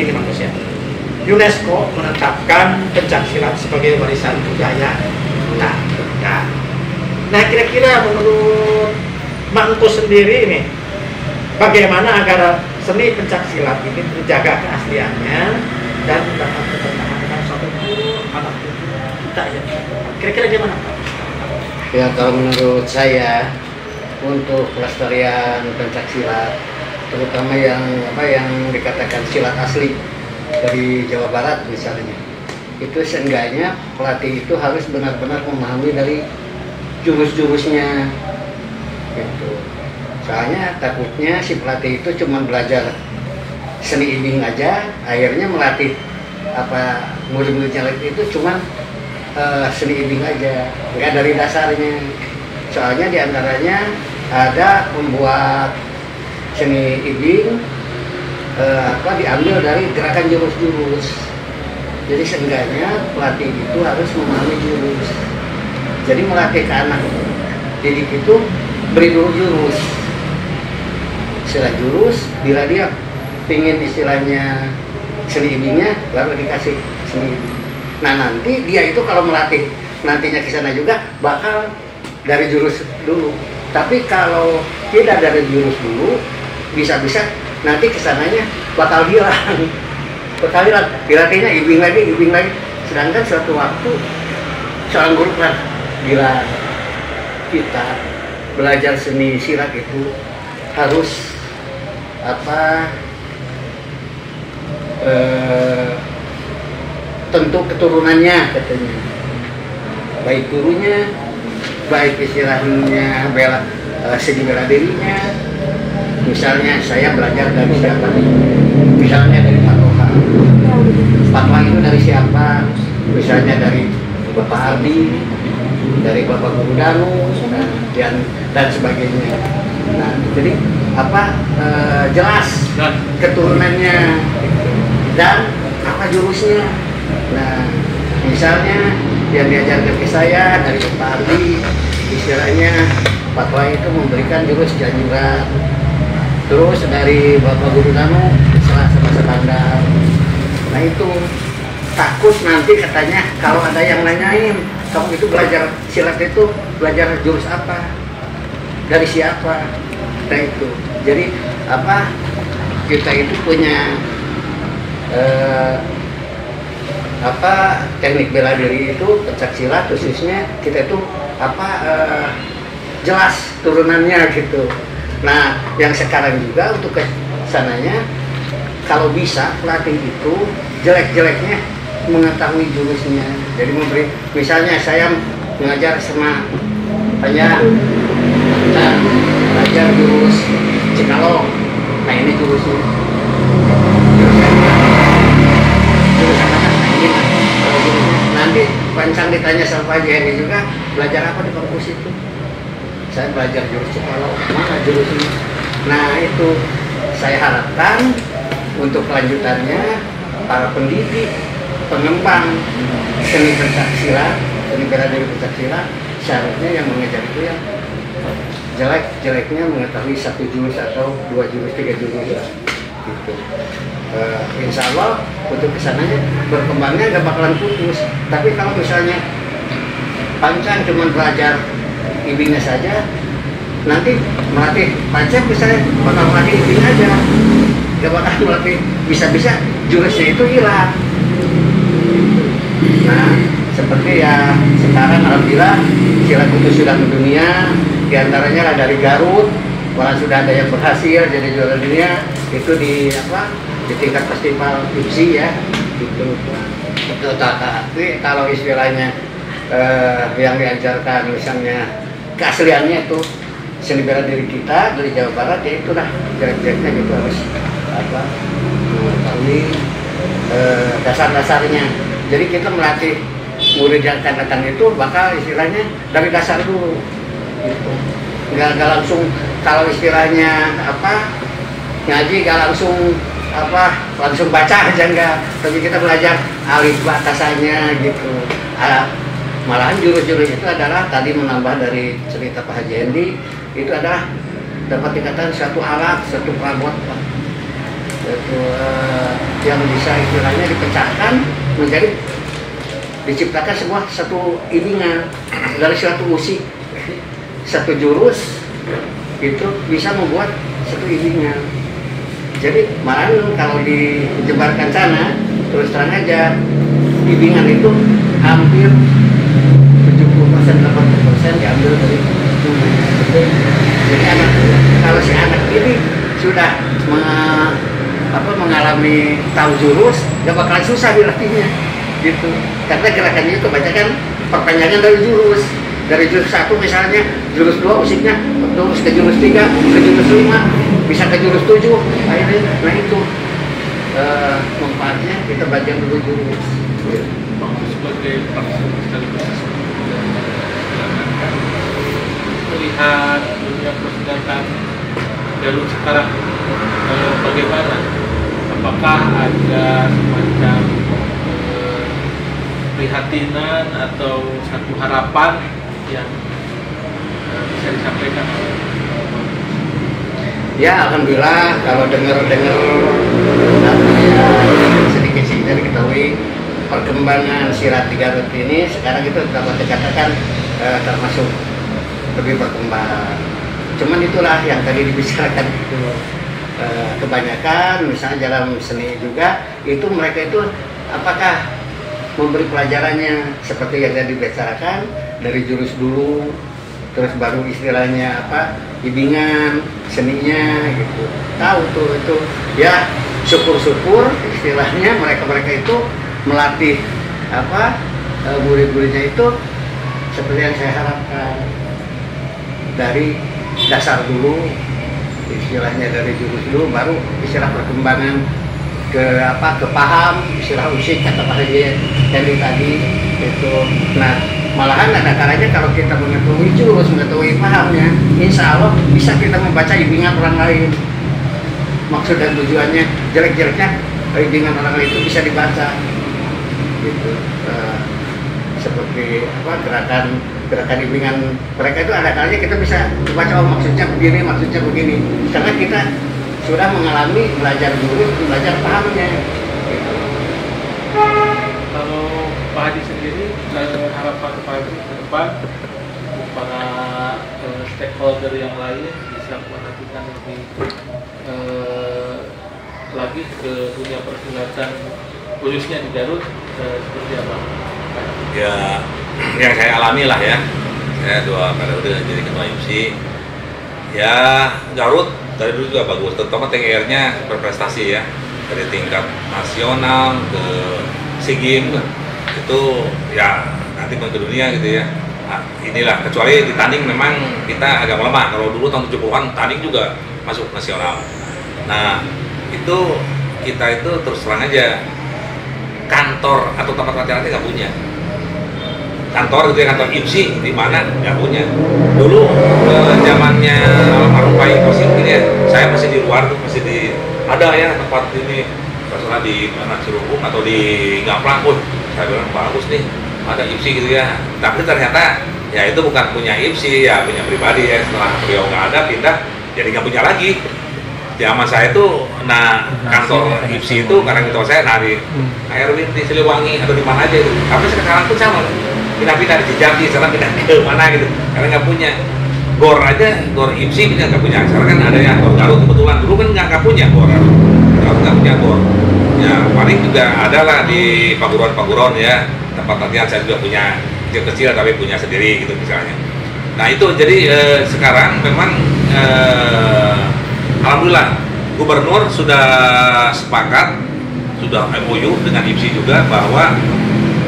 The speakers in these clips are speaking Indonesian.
begini manusia. UNESCO menetapkan pencak silat sebagai warisan budaya. Nah, kira-kira menurut Mangku sendiri ini, bagaimana agar seni pencak silat ini terjaga keasliannya dan dapat mempertahankan suatu anak kita ya? Kira-kira gimana Pak? Ya, kalau menurut saya untuk pelestarian pencak silat, terutama yang dikatakan silat asli dari Jawa Barat misalnya, itu seenggaknya pelatih itu harus benar-benar memahami dari jurus-jurusnya gitu. Soalnya takutnya si pelatih itu cuma belajar seni ibing aja, akhirnya melatih murid-muridnya itu cuma seni ibing aja, nggak dari dasarnya. Soalnya diantaranya ada membuat seni ibing diambil dari gerakan jurus-jurus. Jadi seenggaknya pelatih itu harus memahami jurus. Jadi melatih ke anak didik itu beri dulu jurus. Istilah jurus, bila dia pingin istilahnya seni ibingnya, baru dikasih seni ibing. Nah nanti dia itu kalau melatih nantinya ke sana juga bakal dari jurus dulu. Tapi kalau tidak dari jurus dulu, bisa-bisa nanti kesananya bakal hilang. Bakal hilang. Dilatihnya ibing lagi. Sedangkan suatu waktu seorang guru kan bila kita belajar seni silat itu harus tentu keturunannya katanya, baik gurunya, baik istilahnya segi bela dirinya. Misalnya saya belajar dari siapa nih? Misalnya dari Pak Loha. Pak Loha itu dari siapa? Misalnya dari Bapak Ardi, dari Bapak Guru Danu, dan sebagainya. Nah, jadi jelas keturunannya dan apa jurusnya. Nah, misalnya yang diajarkan ke saya dari Bapak Ardi, istilahnya Pak Loha itu memberikan jurus janjuran. Terus dari Bapak Guru Danu salah sama standar. Nah itu takut nanti katanya kalau ada yang nanyain, kamu itu belajar silat itu belajar jurus apa, dari siapa. Nah itu jadi kita itu punya teknik bela diri itu pencak silat khususnya kita itu jelas turunannya gitu. Nah, yang sekarang juga untuk ke sananya, kalau bisa pelatih itu jelek-jeleknya mengetahui jurusnya. Jadi memberi, misalnya saya mengajar sama belajar jurus Cikalong. Nah ini jurusnya. Jurus apa? Nah ini nanti pancang ditanya sama Pak Jenny juga, belajar apa di kampus itu? Saya belajar jurus Cikalong, mana jurusnya? Nah itu saya harapkan untuk kelanjutannya para pendidik, pengembang seni pencak silat, seni bela diri pencak silat, seharusnya yang mengajar itu yang jelek-jeleknya mengetahui satu jurus atau 2 jurus, 3 jurus gitu. Insya Allah untuk kesananya berkembangnya nggak bakalan putus. Tapi kalau misalnya pancang cuma belajar ibingnya saja, nanti melatih pancang misalnya bakal melatih ibing aja, gak bakal melatih, bisa-bisa jurusnya itu hilang. Nah seperti ya sekarang alhamdulillah silat itu sudah mendunia, diantaranya lah dari Garut, malah sudah ada yang berhasil jadi juara dunia itu di tingkat festival IPSI ya gitu. Tapi kalau istilahnya yang diajarkan misalnya keasliannya itu seni bela diri kita dari Jawa Barat, ya itulah jelek-jeleknya gitu harus mengetahui dasar-dasarnya. Jadi kita melatih murid yang akan datang itu bakal istilahnya dari dasar dulu gitu. Nggak langsung kalau istilahnya ngaji nggak langsung baca aja enggak, tapi kita belajar alif batasannya gitu. Malahan jurus-jurus itu adalah tadi menambah dari cerita Pak Haji Hendi, itu adalah dapat dikatakan satu alat, satu perabot, satu yang bisa istilahnya dipecahkan menjadi diciptakan semua satu iringan dari suatu musik, satu jurus itu bisa membuat satu iringan. Jadi malahan kalau dijebarkan sana, terus terang aja iringan itu hampir 70% 80% diambil dari jadi kalau si anak ini sudah mengalami tahu jurus, gak bakalan susah dilatihnya gitu, karena gerakannya itu kebanyakan perpanjangan dari jurus 1 misalnya, jurus 2 musiknya terus ke jurus 3, ke jurus 5, bisa ke jurus 7 akhirnya. Nah itu manfaatnya kita bagian dulu jurus sebagai melihat dunia persilatan Garut sekarang bagaimana? Apakah ada semacam prihatinan atau satu harapan yang bisa disampaikan? Ya alhamdulillah, kalau dengar sedikit diketahui perkembangan silat di Garut ini sekarang itu dapat dikatakan termasuk lebih berkembang. Cuman itulah yang tadi dibicarakan itu kebanyakan misalnya dalam seni juga itu mereka itu apakah memberi pelajarannya seperti yang tadi dibicarakan dari jurus dulu, terus baru istilahnya ibingan seninya gitu, tahu tuh itu ya, syukur-syukur istilahnya mereka itu melatih murid-muridnya itu seperti yang saya harapkan dari dasar dulu, istilahnya dari jurus dulu, baru istilah perkembangan ke paham, istilah usik kata Pak Haji yang tadi itu. Nah malahan ada kalanya kalau kita mengetahui jurus, mengetahui pahamnya, insya Allah bisa kita membaca ibingan orang lain. Maksud dan tujuannya, jelek-jeleknya ibingan orang lain itu bisa dibaca gitu. Seperti gerakan ibingan mereka itu ada kalanya kita bisa baca, oh maksudnya begini, karena kita sudah mengalami belajar jurus, belajar pahamnya gitu. Kalau Pak Haji sendiri harapan Pak Haji ke depan para stakeholder yang lain bisa memperhatikan lebih lagi ke dunia persilatan khususnya di Garut seperti apa? Ya, yang saya alami lah ya, saya 2 periode jadi ketua IMSI. Ya, Garut dari dulu juga bagus, terutama TGR-nya berprestasi ya, dari tingkat nasional ke SEA Games itu ya nanti ke dunia gitu ya. Nah, inilah kecuali di tanding memang kita agak melemah. Kalau dulu tahun 70-an tanding juga masuk nasional. Nah, itu kita itu terus terang aja kantor atau tempat latihan nggak punya. Kantor gitu ya, kantor IMSI di mana nggak punya. Dulu zamannya almarhum Pak Ikosim ini ya, saya masih di luar tuh, masih di ada ya tempat ini, masalah di mana Cirehung atau di Gamplang, saya bilang bagus nih ada IMSI gitu ya. Tapi ternyata ya itu bukan punya IMSI, ya punya pribadi ya. Setelah beliau nggak ada, pindah jadi nggak punya lagi. Zaman saya itu, nah kantor IMSI itu karena gitu saya di Airwin di Siliwangi atau di mana aja itu. Tapi sekarang pun sama. Pindah-pindah di Cijaki, sekarang pindah ke mana gitu, karena nggak punya gor aja, gor IMSI kita nggak punya. Sekarang kan ada yang gor Garut kebetulan, dulu kan nggak punya gor Garut nggak punya gor. Ya paling juga ada lah di Paguron ya, tempat latihan saya juga punya kecil tapi punya sendiri gitu misalnya. Nah itu jadi sekarang memang alhamdulillah Gubernur sudah sepakat, sudah MOU dengan IMSI juga bahwa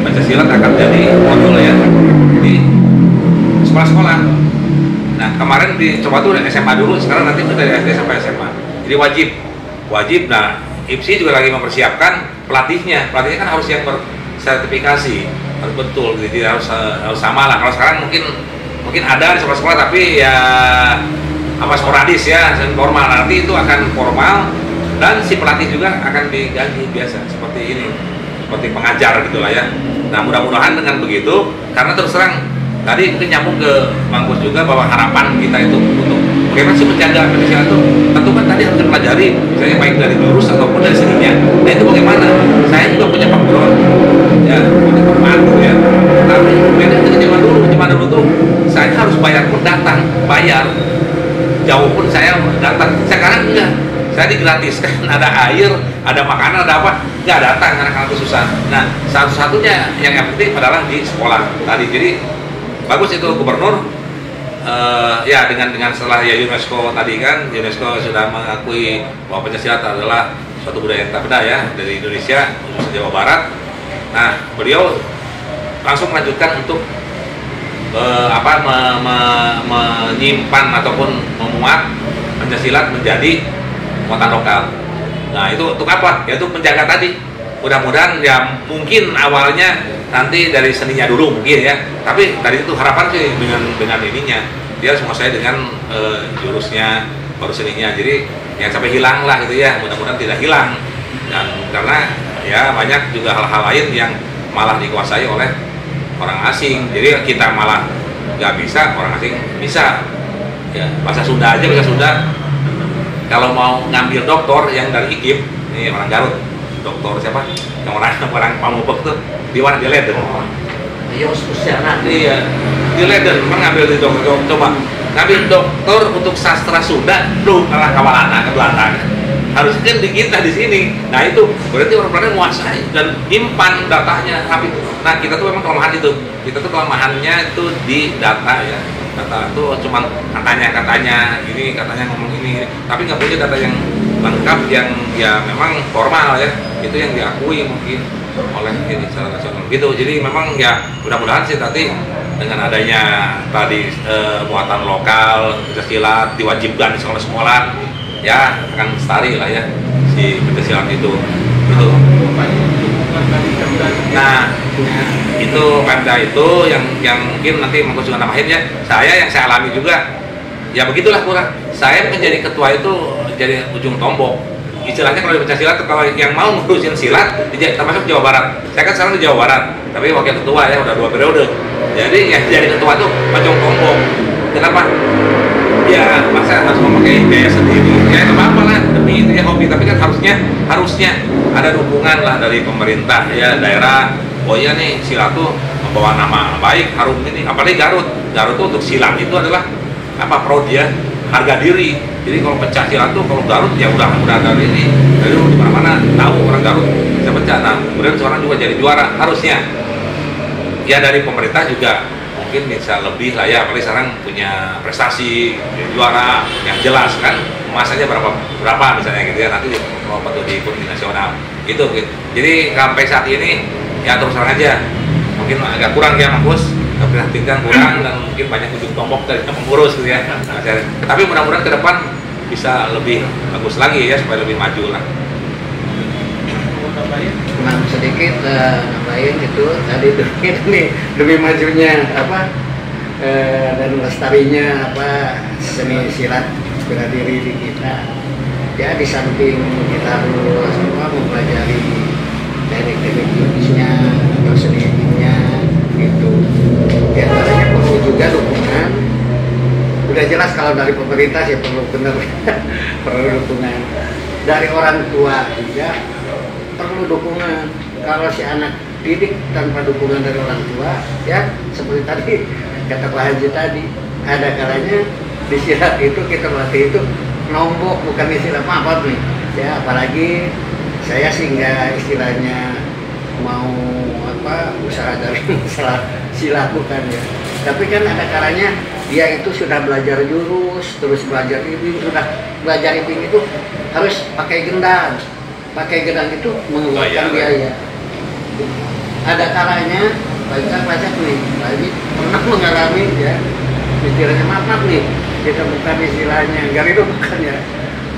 Pancasila akan jadi modul ya di sekolah-sekolah. Nah kemarin dicoba tuh SMA dulu, sekarang nanti itu dari SD sampai SMA. Jadi wajib. Nah IMSI juga lagi mempersiapkan pelatihnya kan harus yang bersertifikasi, harus betul. Jadi harus sama lah. Kalau sekarang mungkin ada di sekolah-sekolah tapi ya sporadis ya, formal. Nanti itu akan formal dan si pelatih juga akan digaji biasa seperti ini, seperti pengajar gitulah ya. Nah mudah-mudahan dengan begitu, karena terus terang tadi mungkin nyambung ke Bang Gus juga bahwa harapan kita itu untuk bagaimana sih menjaga Pancasila itu? Tentu kan tadi harus dipelajari, misalnya baik dari jurus ataupun dari seninya. Nah itu bagaimana? Saya juga punya background, ya punya pembantu ya. Tapi beda dengan zaman dulu tuh saya harus bayar pun datang, bayar jauh pun saya datang. Sekarang enggak, saya digratiskan, ada air, ada makanan, ada apa, nggak datang anak-anak itu susah. Nah satu-satunya yang efektif adalah di sekolah tadi. Jadi bagus itu gubernur. Ya dengan setelah ya UNESCO tadi kan, UNESCO sudah mengakui bahwa Pancasila adalah suatu budaya yang tak benda ya dari Indonesia khususnya Jawa Barat. Nah beliau langsung melanjutkan untuk menyimpan ataupun memuat Pancasila menjadi muatan lokal. Nah itu untuk apa? Ya untuk menjaga tadi. Mudah-mudahan ya mungkin awalnya nanti dari seninya dulu mungkin ya, tapi tadi itu harapan sih dengan ininya dia menguasai dengan jurusnya baru seninya, jadi yang sampai hilang lah gitu ya, mudah-mudahan tidak hilang. Dan karena ya banyak juga hal-hal lain yang malah dikuasai oleh orang asing, jadi kita malah nggak bisa, orang asing bisa ya. Bahasa Sunda aja, bahasa Sunda kalau mau ngambil doktor yang dari IKIP, ini orang Garut, dokter siapa yang orang Pamubek tuh di mana di Leiden. Iya, Susiana. Iya, di Leiden mengambil di dokter, coba ngambil dokter untuk sastra Sunda, lu kalah kawalana ke Belanda. Harusnya kan di kita di sini. Nah itu berarti orang Belanda menguasai dan nyimpan datanya rapi. Nah kita tuh memang kelemahan itu. Kita tuh kelemahannya itu di data ya. Data itu cuma katanya ini, katanya ngomong ini, tapi nggak punya data yang lengkap yang ya memang formal ya. Itu yang diakui mungkin oleh ini secara nasional gitu. Jadi memang ya mudah-mudahan sih tadi dengan adanya tadi muatan lokal Pancasila diwajibkan di sekolah-sekolah ya akan lestari lah ya si Pancasila itu. Nah itu Pemda itu yang mungkin nanti mau juga nambahin ya. Saya yang saya alami juga ya begitulah kurang. Saya menjadi ketua itu jadi ujung tombok. Istilahnya kalau di Pancasila kalau yang mau ngurusin silat termasuk Jawa Barat. Saya kan sekarang di Jawa Barat, tapi wakil ketua ya udah 2 periode. Jadi ya jadi ketua tuh ujung tombok. Kenapa? Ya masa harus memakai biaya sendiri. Ya itu apa lah demi itu ya hobi. Tapi kan harusnya ada dukungan lah dari pemerintah ya daerah. Oh iya nih silat tuh membawa nama baik, harum ini. Apalagi Garut. Garut tuh untuk silat itu adalah apa proud ya, harga diri. Jadi kalau pecah silat tuh kalau Garut ya udah dari ini dari di mana-mana tahu orang Garut bisa pecah. Nah kemudian seorang juga jadi juara harusnya. Ya dari pemerintah juga mungkin bisa lebih lah ya, apalagi sekarang punya prestasi jadi juara yang jelas kan, masanya berapa misalnya gitu ya, nanti mau patut diikut di nasional gitu. Jadi sampai saat ini ya terus terang aja mungkin agak kurang ya Mas, memperhatikan kurang dan mungkin banyak ujung tombok dari pengurus gitu ya. Tapi mudah-mudahan ke depan bisa lebih bagus lagi ya supaya lebih maju lah. Nah, sedikit nambahin itu tadi demi majunya apa dan lestarinya apa seni silat bela diri di kita. Ya di samping kita harus mempelajari teknik-teknik jurusnya atau seninya itu. Di antaranya perlu juga dukungan. Udah jelas kalau dari pemerintah sih perlu benar perlu dukungan dari orang tua juga. Perlu dukungan. Kalau si anak didik tanpa dukungan dari orang tua ya seperti tadi kata Pak Haji tadi, ada kalanya di silat itu kita melatih itu nombok bukan istilah apa nih ya, apalagi saya sih nggak istilahnya mau apa usaha dari silat bukan ya, tapi kan ada kalanya dia itu sudah belajar jurus terus belajar ini, sudah belajar itu harus pakai gendang. Pakai gedang itu mengeluarkan biaya. Ada kalanya pajak nih, Pak pernah mengalami ya, istilahnya maaf nih, kita bukan istilahnya, enggak itu bukan ya,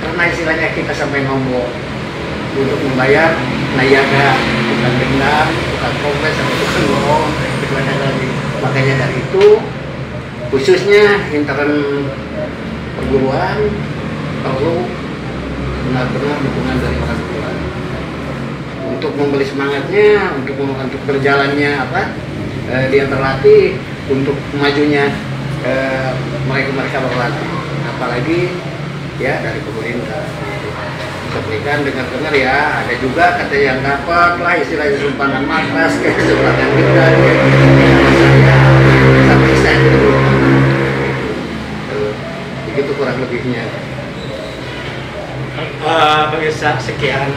karena istilahnya kita sampai nombor untuk membayar nayaga, bukan gendang, bukan kompres, atau bukan bohong, itu ada lagi. Makanya dari itu, khususnya intern perguruan perlu benar-benar dukungan dari orang tua untuk memberi semangatnya, untuk berjalannya apa dia berlatih, untuk majunya mereka berlatih. apalagi ya dari pemerintah. Sepertikan dengar-dengar ya, ada juga kata yang dapat lah istilahnya sumbangan matras kayak seberangan gede sampai saya itu begitu kurang lebihnya. Pemirsa, sekian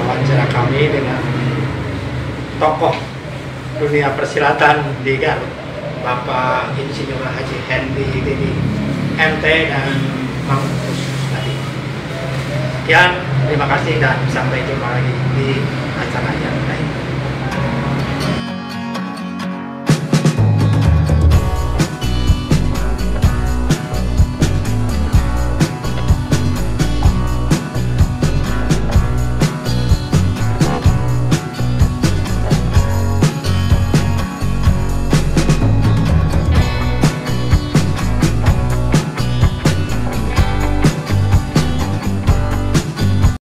wawancara kami dengan tokoh dunia persilatan di Garut, Bapak Insinyur Haji Hendy Deni MT dan Mang Kus tadi. Sekian, terima kasih dan sampai jumpa lagi di acara yang lain.